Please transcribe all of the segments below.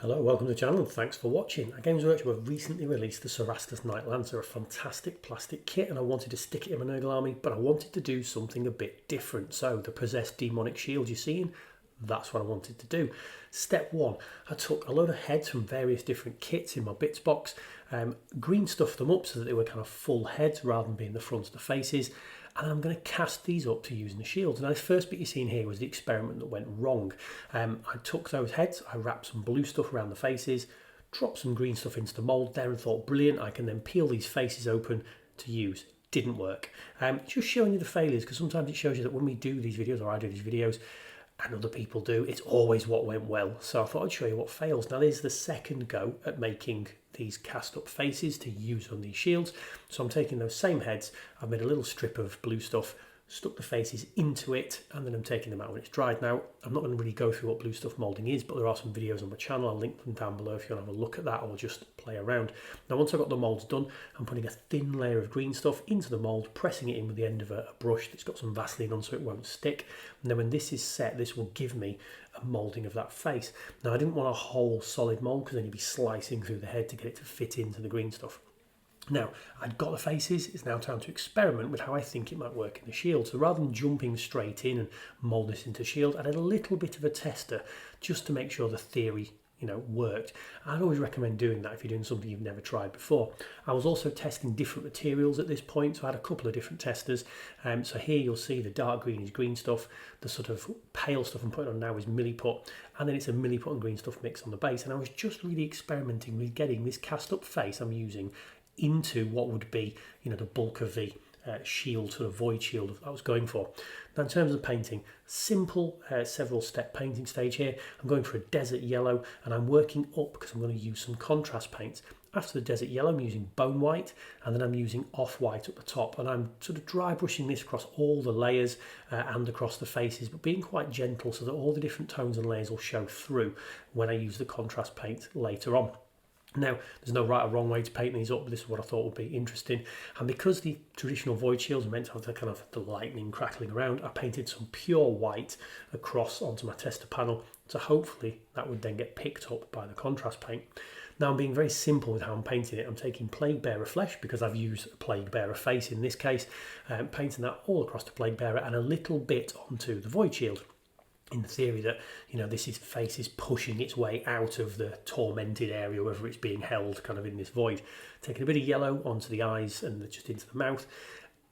Hello, welcome to the channel and thanks for watching. At Games Workshop have recently released the Cerastus Night Lancer, a fantastic plastic kit, and I wanted to stick it in my Nurgle army, but I wanted to do something a bit different. So the possessed demonic shield you're seeing, that's what I wanted to do. Step one, I took a load of heads from various different kits in my bits box, green stuffed them up so that they were kind of full heads rather than being the fronts of the faces, and I'm going to cast these up to use in the shields. Now, this first bit you're seeing here was the experiment that went wrong. I took those heads, I wrapped some blue stuff around the faces, dropped some green stuff into the mould there and thought, brilliant, I can then peel these faces open to use. Didn't work. Just showing you the failures, because sometimes it shows you that when we do these videos, or I do these videos, and other people do, it's always what went well. So I thought I'd show you what fails. Now, this is the second go at making these cast up faces to use on these shields. So I'm taking those same heads, I've made a little strip of blue stuff, stuck the faces into it, and then I'm taking them out when it's dried. Now, I'm not going to really go through what blue stuff moulding is, but there are some videos on my channel. I'll link them down below if you want to have a look at that or just play around. Now, once I've got the moulds done, I'm putting a thin layer of green stuff into the mould, pressing it in with the end of a brush that's got some Vaseline on so it won't stick. And then when this is set, this will give me a moulding of that face. Now, I didn't want a whole solid mould because then you'd be slicing through the head to get it to fit into the green stuff. Now, I'd got the faces, it's now time to experiment with how I think it might work in the shield. So rather than jumping straight in and mould this into shield, I did a little bit of a tester just to make sure the theory, worked. I'd always recommend doing that if you're doing something you've never tried before. I was also testing different materials at this point, so I had a couple of different testers. So here you'll see the dark green is green stuff, the sort of pale stuff I'm putting on now is milliput, and then it's a milliput and green stuff mix on the base. And I was just really experimenting with getting this cast up face I'm using into what would be, the bulk of the shield, sort of void shield that I was going for. Now, in terms of painting, simple several step painting stage here. I'm going for a desert yellow and I'm working up because I'm going to use some contrast paints. After the desert yellow, I'm using bone white, and then I'm using off-white at the top, and I'm sort of dry brushing this across all the layers and across the faces, but being quite gentle so that all the different tones and layers will show through when I use the contrast paint later on. Now, there's no right or wrong way to paint these up, but this is what I thought would be interesting. And because the traditional void shields are meant to have the kind of the lightning crackling around, I painted some pure white across onto my tester panel, so hopefully that would then get picked up by the contrast paint. Now, I'm being very simple with how I'm painting it. I'm taking plague bearer flesh because I've used a plague bearer face in this case, painting that all across the plague bearer and a little bit onto the void shield, in the theory that this face is pushing its way out of the tormented area, wherever it's being held kind of in this void. Taking a bit of yellow onto the eyes and just into the mouth,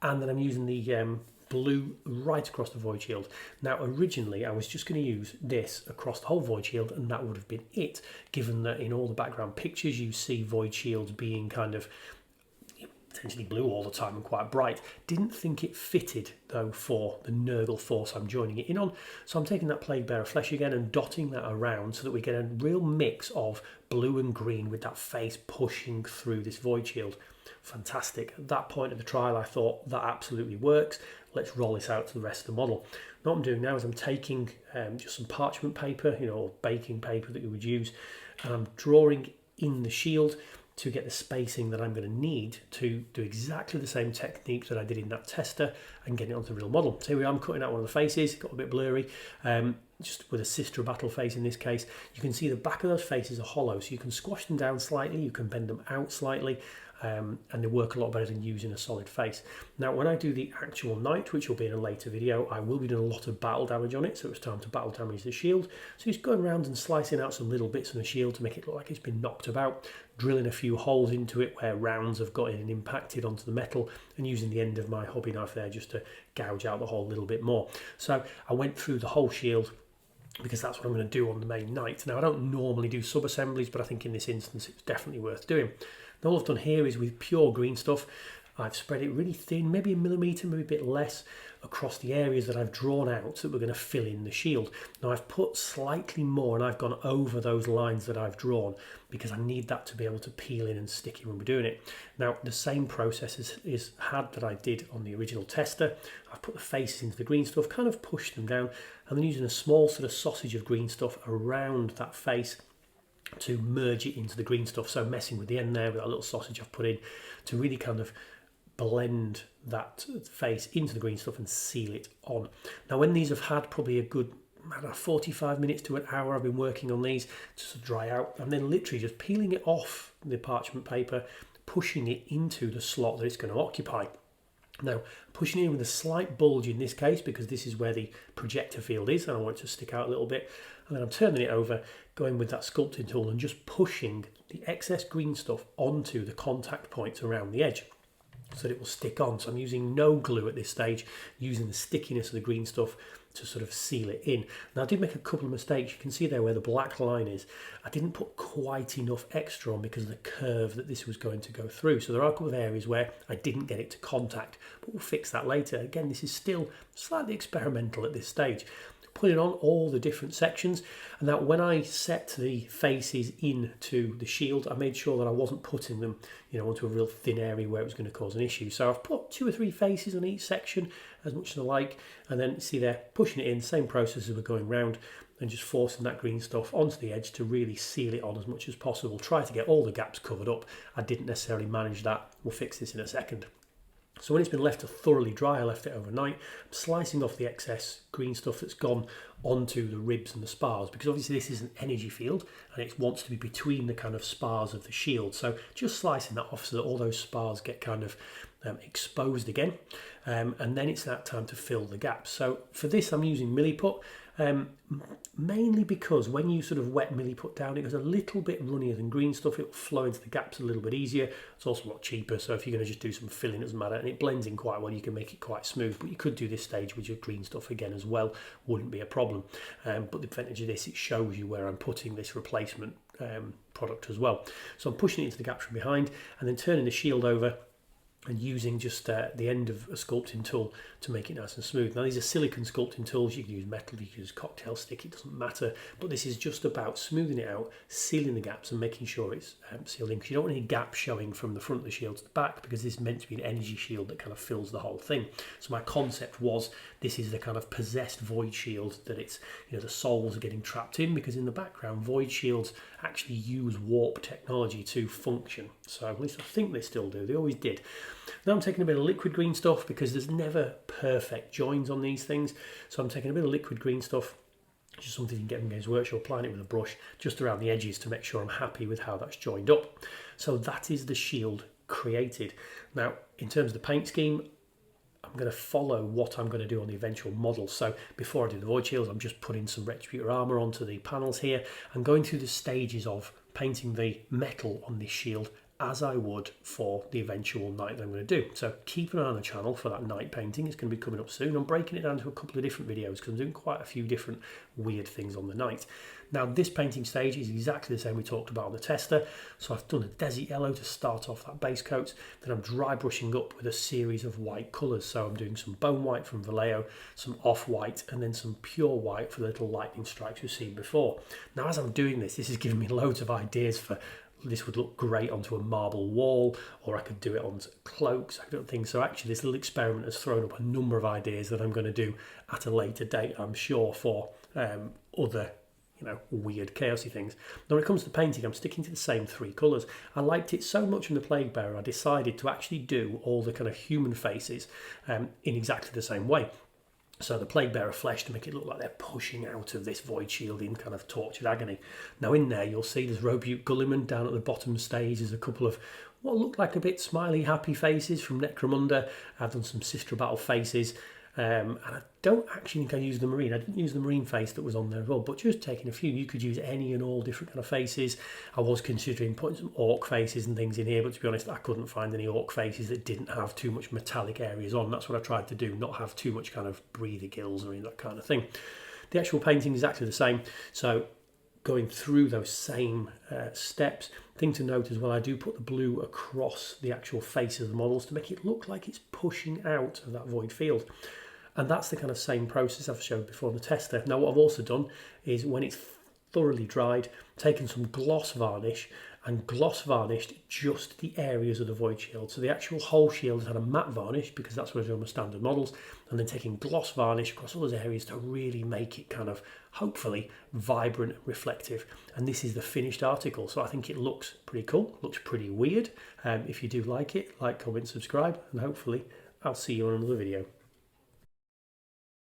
and then I'm using the blue right across the void shield. Now, originally I was just going to use this across the whole void shield and that would have been it, given that in all the background pictures you see void shields being kind of potentially blue all the time and quite bright. Didn't think it fitted though for the Nurgle force I'm joining it in on, so I'm taking that plague bearer flesh again and dotting that around so that we get a real mix of blue and green with that face pushing through this void shield. Fantastic. At that point of the trial I thought that absolutely works, let's roll this out to the rest of the model. Now, what I'm doing now is I'm taking just some parchment paper, or baking paper that you would use, and I'm drawing in the shield to get the spacing that I'm going to need to do exactly the same technique that I did in that tester and get it onto the real model. So here we are, I'm cutting out one of the faces, got a bit blurry, just with a sister battle face in this case. You can see the back of those faces are hollow, so you can squash them down slightly, you can bend them out slightly, and they work a lot better than using a solid face. Now, when I do the actual knight, which will be in a later video, I will be doing a lot of battle damage on it, so it's time to battle damage the shield. So just going around and slicing out some little bits of the shield to make it look like it's been knocked about, drilling a few holes into it where rounds have got in and impacted onto the metal, and using the end of my hobby knife there just to gouge out the hole a little bit more. So I went through the whole shield because that's what I'm going to do on the main knight. Now, I don't normally do sub-assemblies, but I think in this instance it's definitely worth doing. Now, all I've done here is with pure green stuff, I've spread it really thin, maybe a millimetre, maybe a bit less, across the areas that I've drawn out that we're going to fill in the shield. Now, I've put slightly more and I've gone over those lines that I've drawn because I need that to be able to peel in and stick in when we're doing it. Now, the same process is had that I did on the original tester. I've put the faces into the green stuff, kind of pushed them down, and then using a small sort of sausage of green stuff around that face to merge it into the green stuff. So messing with the end there with that little sausage I've put in to really kind of blend that face into the green stuff and seal it on. Now, when these have had probably a good I don't know, 45 minutes to an hour I've been working on these to sort of dry out, and then literally just peeling it off the parchment paper, pushing it into the slot that it's going to occupy. Now, pushing it in with a slight bulge in this case because this is where the projector field is and I want it to stick out a little bit. And then I'm turning it over, going with that sculpting tool and just pushing the excess green stuff onto the contact points around the edge so that it will stick on. So I'm using no glue at this stage, using the stickiness of the green stuff to sort of seal it in. Now I did make a couple of mistakes. You can see there where the black line is. I didn't put quite enough extra on because of the curve that this was going to go through. So there are a couple of areas where I didn't get it to contact, but we'll fix that later. Again, this is still slightly experimental at this stage. Putting on all the different sections, and now when I set the faces into the shield, I made sure that I wasn't putting them, onto a real thin area where it was going to cause an issue. So I've put 2 or 3 faces on each section, as much as I like, and then see there, pushing it in, same process as we're going round, and just forcing that green stuff onto the edge to really seal it on as much as possible. Try to get all the gaps covered up. I didn't necessarily manage that. We'll fix this in a second. So when it's been left to thoroughly dry, I left it overnight. I'm slicing off the excess green stuff that's gone onto the ribs and the spars, because obviously this is an energy field and it wants to be between the kind of spars of the shield. So just slicing that off so that all those spars get kind of exposed again. And then it's that time to fill the gaps. So for this, I'm using Milliput. Mainly because when you sort of wet Milliput down, it goes a little bit runnier than green stuff. It will flow into the gaps a little bit easier. It's also a lot cheaper, so if you're going to just do some filling, it doesn't matter, and it blends in quite well. You can make it quite smooth, but you could do this stage with your green stuff again as well. Wouldn't be a problem. But the advantage of this, it shows you where I'm putting this replacement product as well. So I'm pushing it into the gaps from behind and then turning the shield over and using just the end of a sculpting tool to make it nice and smooth. Now these are silicone sculpting tools. You can use metal, you can use cocktail stick, it doesn't matter, but this is just about smoothing it out, sealing the gaps and making sure it's sealed in, because you don't want any gaps showing from the front of the shield to the back, because this is meant to be an energy shield that kind of fills the whole thing. So my concept was, this is the kind of possessed void shield that it's, the souls are getting trapped in, because in the background void shields actually use warp technology to function. So at least I think they still do, they always did. Now I'm taking a bit of liquid green stuff, because there's never perfect joins on these things. So I'm taking a bit of liquid green stuff, just something you can get in Games Workshop, applying it with a brush just around the edges to make sure I'm happy with how that's joined up. So that is the shield created. Now in terms of the paint scheme, I'm going to follow what I'm going to do on the eventual model. So before I do the void shields, I'm just putting some Retributor armour onto the panels here. I'm going through the stages of painting the metal on this shield as I would for the eventual knight that I'm going to do. So keep an eye on the channel for that knight painting. It's going to be coming up soon. I'm breaking it down to a couple of different videos because I'm doing quite a few different weird things on the knight. Now this painting stage is exactly the same we talked about on the tester. So I've done a desert yellow to start off that base coat. Then I'm dry brushing up with a series of white colours. So I'm doing some bone white from Vallejo, some off-white, and then some pure white for the little lightning strikes we've seen before. Now as I'm doing this, this is giving me loads of ideas for, this would look great onto a marble wall, or I could do it onto cloaks, I don't think so. Actually, this little experiment has thrown up a number of ideas that I'm going to do at a later date, I'm sure, for other weird chaosy things. Now when it comes to painting, I'm sticking to the same 3 colours. I liked it so much in the Plague Bearer, I decided to actually do all the kind of human faces in exactly the same way. So the Plague Bearer flesh to make it look like they're pushing out of this void shield in kind of tortured agony. Now in there you'll see there's Robute Gulliman down at the bottom stage. There's a couple of what look like a bit smiley happy faces from Necromunda. I've done some Sister Battle faces. And I don't actually think I used the Marine. I didn't use the Marine face that was on there as well, but just taking a few. You could use any and all different kind of faces. I was considering putting some Orc faces and things in here, but to be honest, I couldn't find any Orc faces that didn't have too much metallic areas on. That's what I tried to do, not have too much kind of breather gills or any of that kind of thing. The actual painting is exactly the same. So going through those same steps. Thing to note as well, I do put the blue across the actual face of the models to make it look like it's pushing out of that void field. And that's the kind of same process I've showed before in the tester. Now what I've also done is when it's thoroughly dried, taken some gloss varnish and gloss varnished just the areas of the void shield. So the actual whole shield has had a matte varnish because that's what I do on my standard models, and then taking gloss varnish across all those areas to really make it kind of, hopefully, vibrant and reflective. And this is the finished article. So I think it looks pretty cool, looks pretty weird. If you do like it, like, comment, subscribe, and hopefully I'll see you on another video.